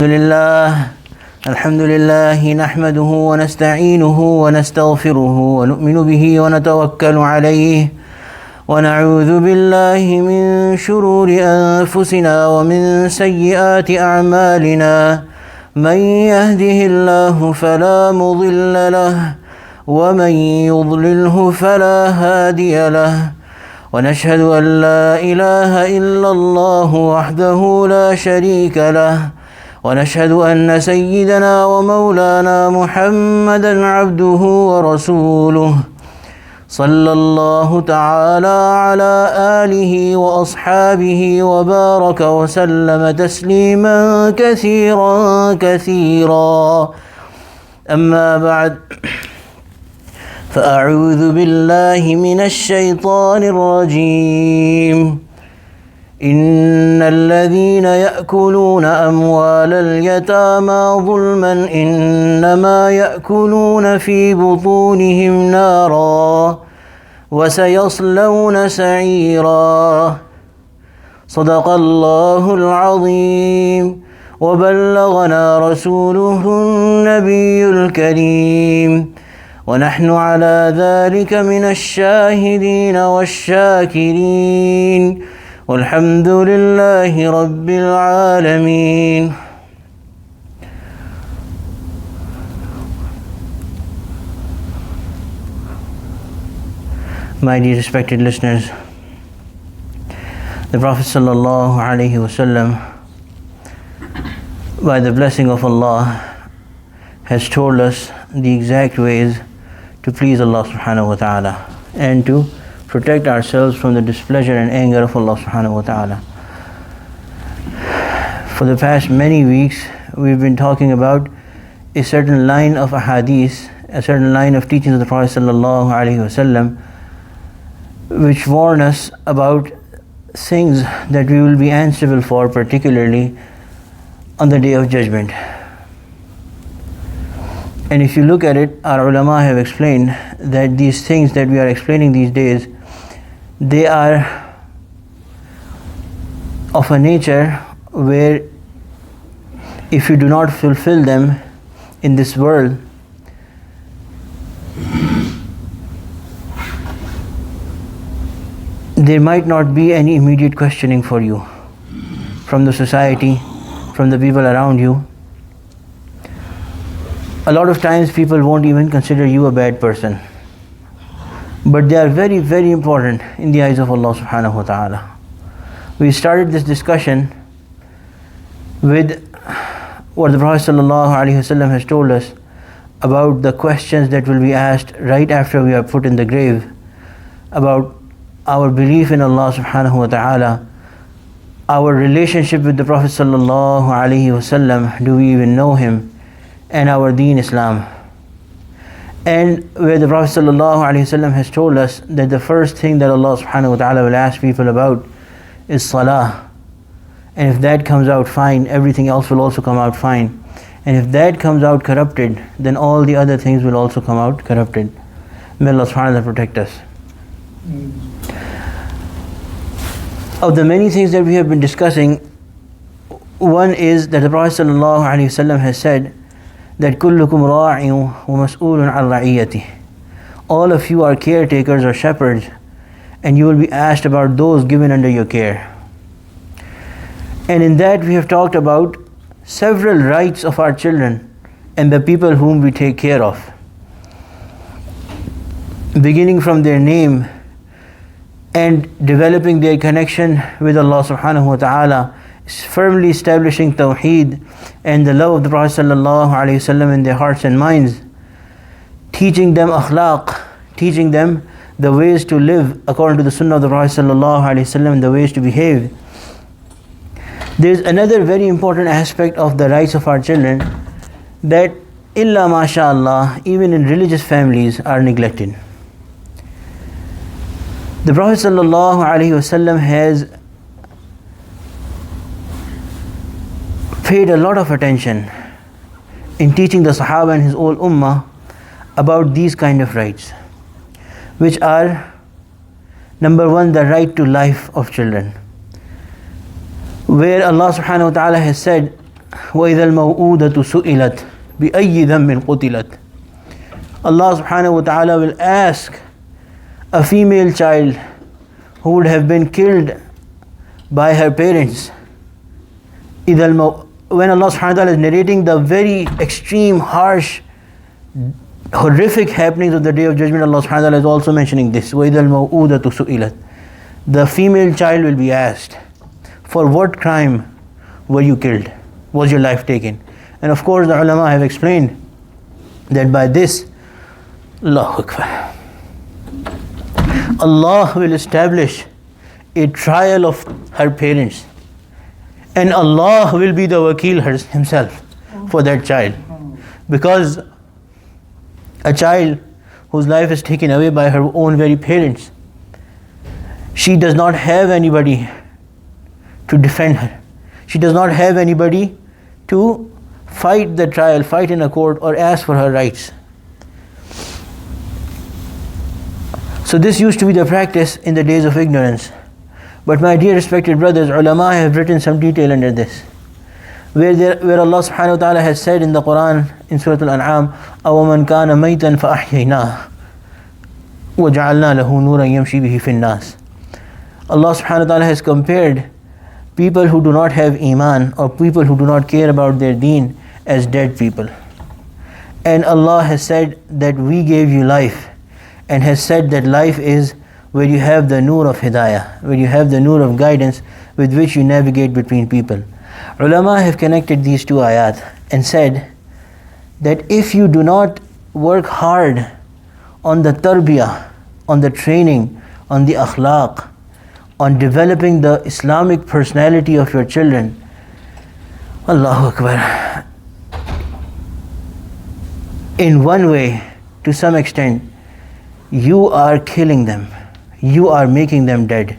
الحمد لله نحمده ونستعينه ونستغفره ونؤمن به ونتوكل عليه ونعوذ بالله من شرور أنفسنا ومن سيئات أعمالنا من يهده الله فلا مضل له ومن يضلله فلا هادي له ونشهد أن لا إله إلا الله وحده لا شريك له ونشهد أن سيدنا ومولانا محمدًا عبده ورسوله صلى الله تعالى على آله وأصحابه وبارك وسلم تسليمًا كثيرًا أما بعد فأعوذ بالله من الشيطان الرجيم إن الذين يأكلون أموال اليتامى ظلما إنما يأكلون في بطونهم نارا وسيصلون سعيرا صدق الله العظيم وبلغنا رسوله النبي الكريم ونحن على ذلك من الشاهدين والشاكرين والحمد لله رب العالمين. My dear respected listeners, the Prophet sallallahu alaihi wasallam, by the blessing of Allah, has told us the exact ways to please Allah subhanahu wa ta'ala and to protect ourselves from the displeasure and anger of Allah subhanahu wa ta'ala. For the past many weeks, we've been talking about a certain line of ahadith, a certain line of teachings of the Prophet sallallahu alaihi wasallam, which warn us about things that we will be answerable for, particularly on the Day of Judgment. And if you look at it, our ulama have explained that these things that we are explaining these days, they are of a nature where if you do not fulfill them in this world, there might not be any immediate questioning for you from the society, from the people around you. A lot of times people won't even consider you a bad person, but they are very, very important in the eyes of Allah subhanahu wa ta'ala. We started this discussion with what the Prophet sallallahu alaihi wasallam has told us about the questions that will be asked right after we are put in the grave, about our belief in Allah subhanahu wa ta'ala, our relationship with the Prophet sallallahu alaihi wasallam, do we even know him, and our deen Islam. And where the Prophet ﷺ has told us that the first thing that Allah subhanahu wa ta'ala will ask people about is salah. And if that comes out fine, everything else will also come out fine. And if that comes out corrupted, then all the other things will also come out corrupted. May Allah subhanahu wa ta'ala protect us. Of the many things that we have been discussing, one is that the Prophet ﷺ has said that kullukum ra'in wa mas'ulun an ra'iyati. All of you are caretakers or shepherds, and you will be asked about those given under your care. And in that we have talked about several rights of our children and the people whom we take care of, beginning from their name and developing their connection with Allah subhanahu wa ta'ala, firmly establishing Tawheed and the love of the Prophet sallallahu alaihi wasallam in their hearts and minds, teaching them akhlaq, teaching them the ways to live according to the sunnah of the Prophet sallallahu alaihi wasallam, the ways to behave. There is another very important aspect of the rights of our children that illa mashallah, even in religious families, are neglected. The Prophet sallallahu alaihi wasallam has paid a lot of attention in teaching the Sahaba and his whole ummah about these kind of rights, which are, number one, the right to life of children, where Allah subhanahu wa ta'ala has said وَإِذَا الْمَوْءُودَةُ سُئِلَتْ بِأَيِّ ذَنبٍ قُتِلَتْ. Allah subhanahu wa ta'ala will ask a female child who would have been killed by her parents. When Allah subhanahu wa ta'ala is narrating the very extreme, harsh, horrific happenings of the Day of Judgment, Allah subhanahu wa ta'ala is also mentioning this. وَإِذَا الْمَوْءُودَةُ سُئِلَتْ. The female child will be asked, for what crime were you killed? Was your life taken? And of course the ulama have explained that by this, Allahu Akbar, Allah will establish a trial of her parents, and Allah will be the wakil himself for that child. Because a child whose life is taken away by her own very parents, she does not have anybody to defend her. She does not have anybody to fight the trial, fight in a court, or ask for her rights. So this used to be the practice in the days of ignorance. But my dear respected brothers, ulama have written some detail under this, where Allah subhanahu wa ta'ala has said in the Quran, in Surah Al-An'am, أَوَمَنْ كَانَ مَيْتًا فَأَحْيَيْنَاهُ وَجَعَلْنَا لَهُ نُورًا يَمْشِي بِهِ فِي النَّاسِ. Allah subhanahu wa ta'ala has compared people who do not have iman, or people who do not care about their deen, as dead people. And Allah has said that we gave you life, and has said that life is where you have the nur of hidayah, where you have the nur of guidance with which you navigate between people. Ulama have connected these two ayat and said that if you do not work hard on the tarbiyah, on the training, on the akhlaq, on developing the Islamic personality of your children, Allahu Akbar, in one way, to some extent, you are killing them. You are making them dead.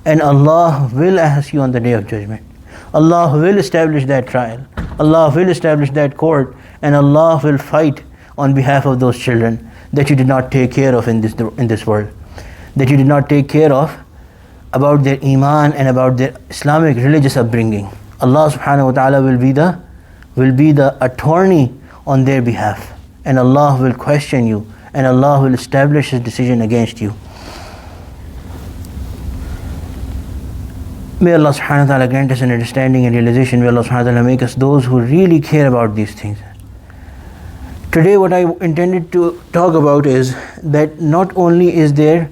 And Allah will ask you on the Day of Judgment. Allah will establish that trial. Allah will establish that court. And Allah will fight on behalf of those children that you did not take care of in this world. That you did not take care of about their iman and about their Islamic religious upbringing. Allah subhanahu wa ta'ala will be the attorney on their behalf. And Allah will question you. And Allah will establish His decision against you. May Allah subhanahu wa ta'ala grant us an understanding and realization. May Allah subhanahu wa ta'ala make us those who really care about these things. Today what I intended to talk about is that not only is there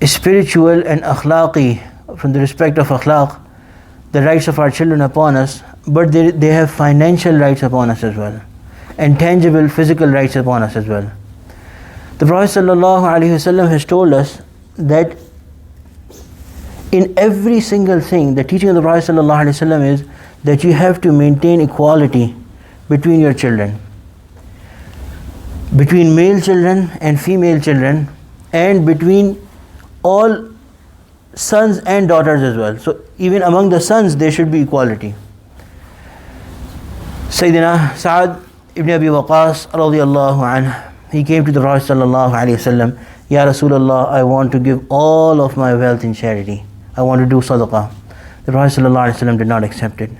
spiritual and akhlaqi, from the respect of akhlaq, the rights of our children upon us, but they have financial rights upon us as well, and tangible physical rights upon us as well. The Prophet ﷺ has told us that in every single thing, the teaching of the Prophet ﷺ is that you have to maintain equality between your children, between male children and female children, and between all sons and daughters as well. So even among the sons there should be equality. Sayyidina Sa'ad ibn Abi Waqqas radiyallahu anhu, he came to the Prophet sallallahu alaihi wasallam, Ya Rasulullah, I want to give all of my wealth in charity. I want to do sadaqah. The Prophet sallallahu alaihi wasallam did not accept it.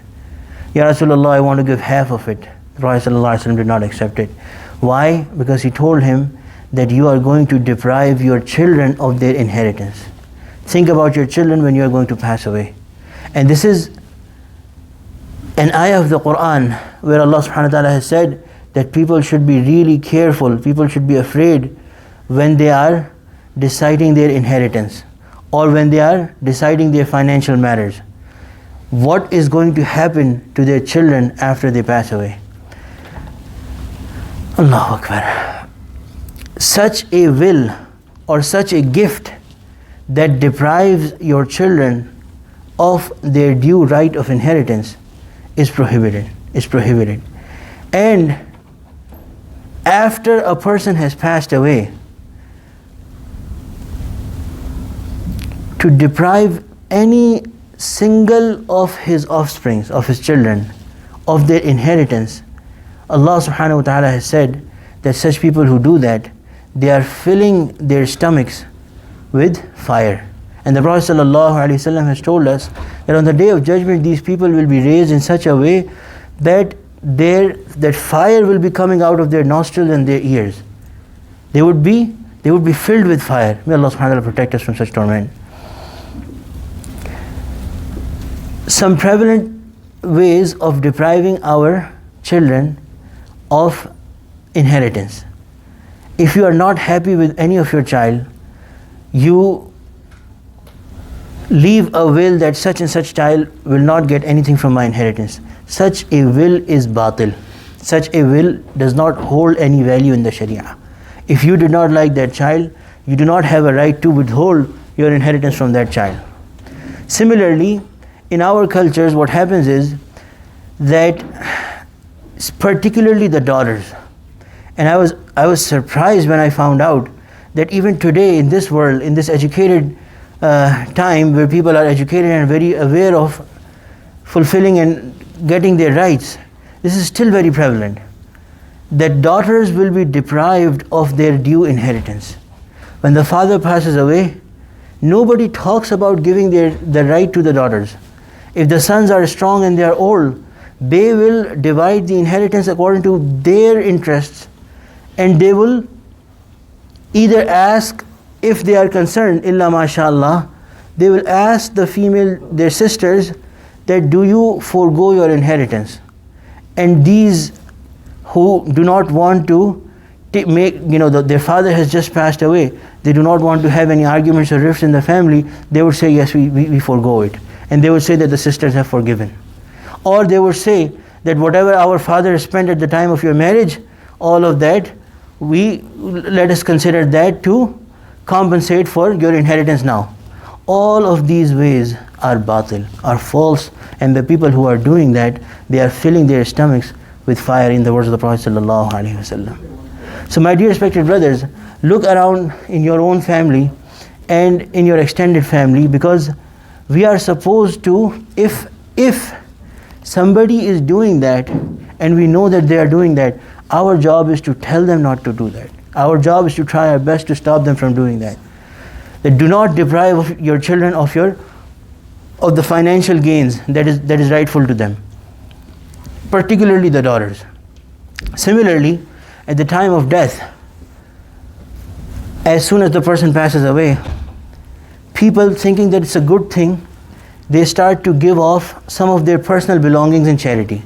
Ya Rasulullah, I want to give half of it. The Prophet sallallahu alaihi wasallam did not accept it. Why? Because he told him that you are going to deprive your children of their inheritance. Think about your children when you are going to pass away. And this is an ayah of the Quran where Allah subhanahu wa ta'ala has said that people should be really careful, people should be afraid when they are deciding their inheritance, or when they are deciding their financial matters. What is going to happen to their children after they pass away? Allahu Akbar. Such a will or such a gift that deprives your children of their due right of inheritance is prohibited. And after a person has passed away, to deprive any single of his offsprings, of his children, of their inheritance, Allah subhanahu wa ta'ala has said that such people who do that, they are filling their stomachs with fire, And the Prophet ﷺ has told us that on the day of judgment, these people will be raised in such a way that that fire will be coming out of their nostrils and their ears. They would be filled with fire. May Allah subhanahu wa ta'ala protect us from such torment. Some prevalent ways of depriving our children of inheritance. If you are not happy with any of your child, you leave a will that such and such child will not get anything from my inheritance. Such a will is batil. Such a will does not hold any value in the Sharia. If you did not like that child, you do not have a right to withhold your inheritance from that child. Similarly, in our cultures, what happens is that particularly the daughters, and I was surprised when I found out that even today in this world, in this educated time where people are educated and very aware of fulfilling and getting their rights, this is still very prevalent, that daughters will be deprived of their due inheritance. When the father passes away, nobody talks about giving the right to the daughters. If the sons are strong and they are old, they will divide the inheritance according to their interests, and they will either ask, if they are concerned, illa mashallah, they will ask the female, their sisters, that do you forego your inheritance? And these who do not want to make, their father has just passed away, they do not want to have any arguments or rifts in the family, they would say, yes, we forego it. And they would say that the sisters have forgiven. Or they would say that whatever our father spent at the time of your marriage, all of that, let us consider that to compensate for your inheritance now. All of these ways are batil, are false, and the people who are doing that, they are filling their stomachs with fire, in the words of the Prophet ﷺ. So my dear respected brothers, look around in your own family and in your extended family, because we are supposed to, if somebody is doing that and we know that they are doing that, our job is to tell them not to do that. Our job is to try our best to stop them from doing that. That do not deprive your children of the financial gains that is rightful to them, particularly the daughters. Similarly, at the time of death, as soon as the person passes away, people thinking that it's a good thing, they start to give off some of their personal belongings in charity.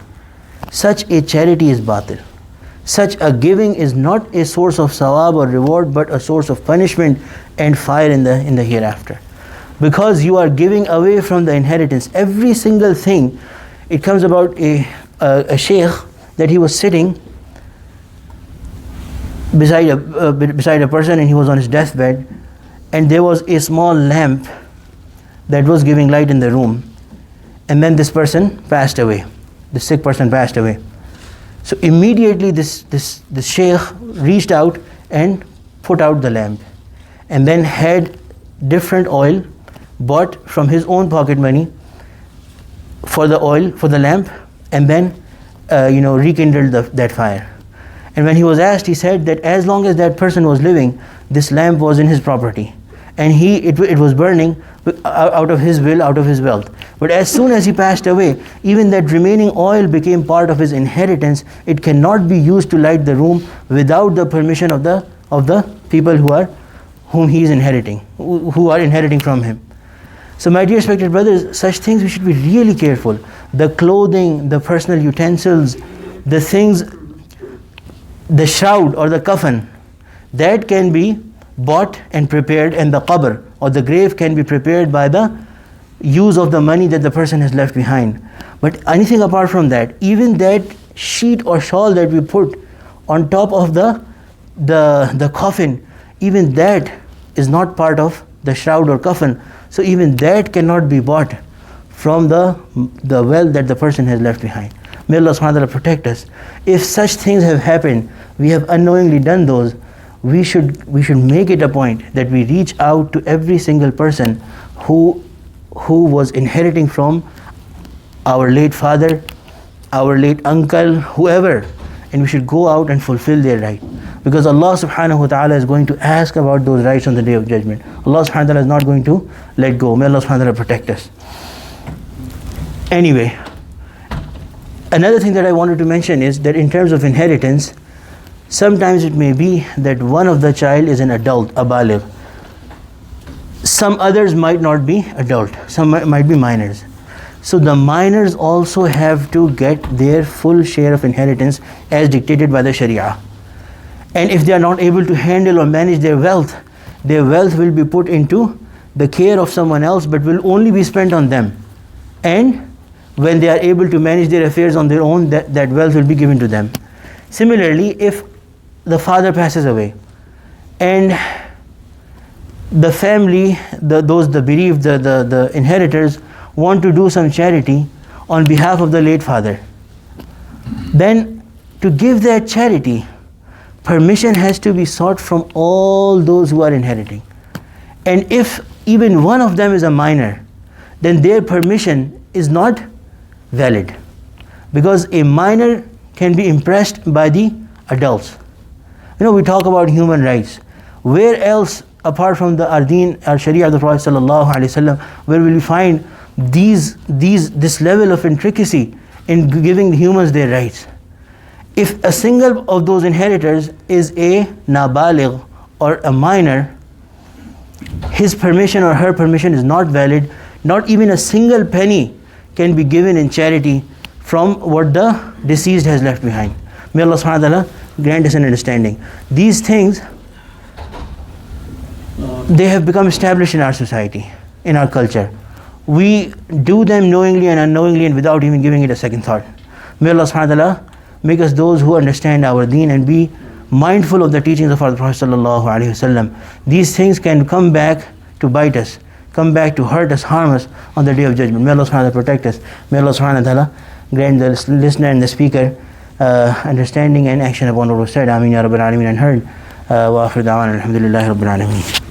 Such a charity is batil. Such a giving is not a source of sawab or reward, but a source of punishment and fire in the hereafter. Because you are giving away from the inheritance. Every single thing, it comes about a sheikh that he was sitting beside a person, and he was on his deathbed, and there was a small lamp that was giving light in the room, and then this person passed away. The sick person passed away. So immediately this sheikh reached out and put out the lamp, and then had different oil bought from his own pocket money for the oil, for the lamp, and then rekindled that fire. And when he was asked, he said that as long as that person was living, this lamp was in his property, and it was burning out of his will, out of his wealth. But as soon as he passed away, even that remaining oil became part of his inheritance. It cannot be used to light the room without the permission of the people whom he is inheriting, who are inheriting from him. So my dear respected brothers, such things we should be really careful. The clothing, the personal utensils, the things, the shroud or the coffin, that can be bought and prepared, and the qabr or the grave can be prepared by the use of the money that the person has left behind. But anything apart from that, even that sheet or shawl that we put on top of the coffin, even that is not part of the shroud or coffin. So even that cannot be bought from the wealth that the person has left behind. May Allah subhanahu wa ta'ala protect us. If such things have happened, we have unknowingly done those, we should make it a point that we reach out to every single person who was inheriting from our late father, our late uncle, whoever, and we should go out and fulfill their right. Because Allah subhanahu wa ta'ala is going to ask about those rights on the Day of Judgment. Allah subhanahu wa ta'ala is not going to let go. May Allah subhanahu wa ta'ala protect us. Anyway, another thing that I wanted to mention is that in terms of inheritance, sometimes it may be that one of the child is an adult, a baligh. Some others might not be adult, some might be minors. So the minors also have to get their full share of inheritance as dictated by the Sharia. And if they are not able to handle or manage their wealth will be put into the care of someone else, but will only be spent on them. And when they are able to manage their affairs on their own, that wealth will be given to them. Similarly, if the father passes away and the family, the bereaved, the inheritors want to do some charity on behalf of the late father, then to give that charity, permission has to be sought from all those who are inheriting. And if even one of them is a minor, then their permission is not valid, because a minor can be impressed by the adults. We talk about human rights. Where else apart from our deen, our Sharia of the Prophet sallallahu alaihi wasallam, where will we find this level of intricacy in giving the humans their rights? If a single of those inheritors is a nabaligh or a minor, his permission or her permission is not valid. Not even a single penny can be given in charity from what the deceased has left behind. May Allah subhanahu wa ta'ala grant us an understanding. These things, they have become established in our society, in our culture. We do them knowingly and unknowingly and without even giving it a second thought. May Allah subhanahu wa ta'ala make us those who understand our deen and be mindful of the teachings of our Prophet sallallahu alaihi wasallam. These things can come back to bite us, come back to hurt us, harm us on the Day of Judgment. May Allah subhanahu wa ta'ala protect us. May Allah subhanahu wa ta'ala grant the listener and the speaker understanding and action upon what was said. Ameen ya Rabbil Alameen and heard. Wa akhiru da'wana alhamdulillahi Rabbil Alameen.